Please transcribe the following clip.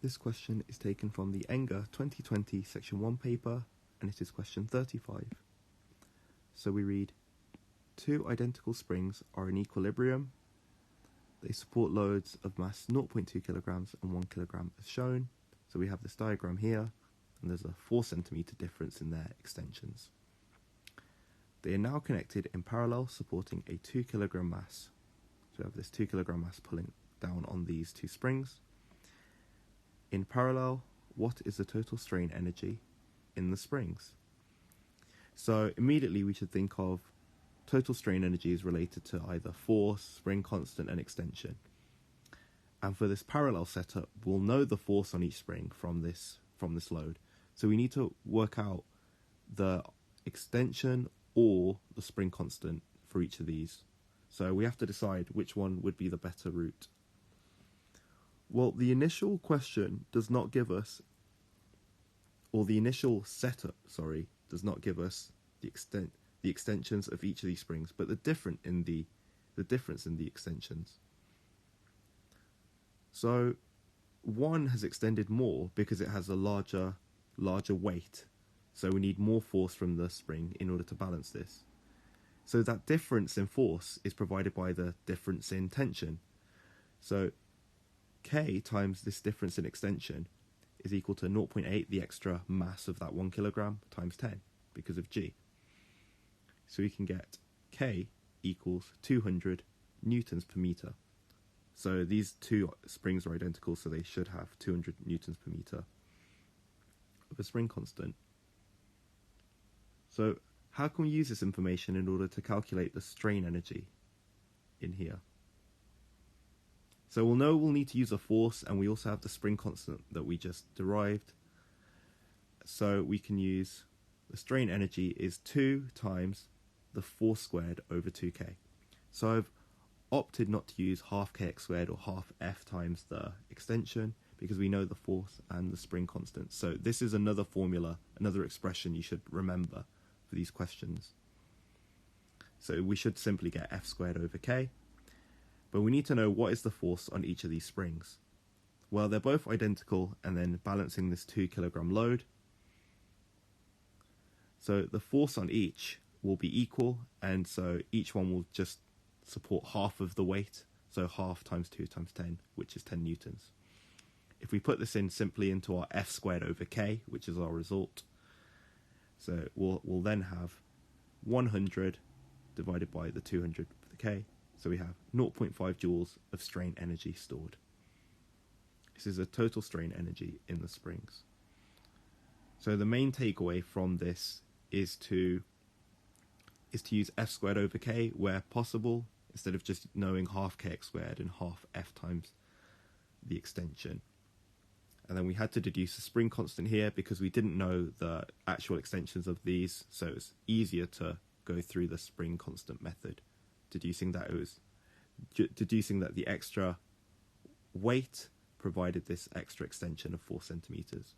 This question is taken from the ENGAA 2020 section 1 paper, and it is question 35. So we read, two identical springs are in equilibrium. They support loads of mass 0.2 kilograms and 1 kilogram as shown. So we have this diagram here, and there's a 4 centimeter difference in their extensions. They are now connected in parallel, supporting a 2 kilogram mass. So we have this 2 kilogram mass pulling down on these two springs. In parallel, what is the total strain energy in the springs? So immediately we should think of total strain energy is related to either force, spring constant, and extension. And for this parallel setup, we'll know the force on each spring from this load. So we need to work out the extension or the spring constant for each of these. So we have to decide which one would be the better route. Well, the initial question does not give us, or the initial setup, does not give us the extensions of each of these springs, but the difference in the extensions. So one has extended more because it has a larger weight. So we need more force from the spring in order to balance this. So that difference in force is provided by the difference in tension. So K times this difference in extension is equal to 0.8, the extra mass of that 1 kilogram, times 10 because of G. So we can get K equals 200 newtons per meter. So these two springs are identical, so they should have 200 newtons per meter of a spring constant. So how can we use this information in order to calculate the strain energy in here? So we'll know we'll need to use a force, and we also have the spring constant that we just derived. So we can use the strain energy is 2 times the force squared over 2k. So I've opted not to use half kx squared or half f times the extension because we know the force and the spring constant. So this is another formula, another expression you should remember for these questions. So we should simply get f squared over k. But we need to know what is the force on each of these springs. Well, they're both identical, and then balancing this 2 kilogram load. So the force on each will be equal, and so each one will just support half of the weight. So half times 2 times 10, which is 10 newtons. If we put this in simply into our f squared over k, which is our result, so we'll then have 100 divided by the 200 for the k. So we have 0.5 joules of strain energy stored. This is a total strain energy in the springs. So the main takeaway from this is to use f squared over k where possible, instead of just knowing half kx squared and half f times the extension. And then we had to deduce the spring constant here because we didn't know the actual extensions of these, so it's easier to go through the spring constant method, deducing that the extra weight provided this extra extension of 4 centimeters.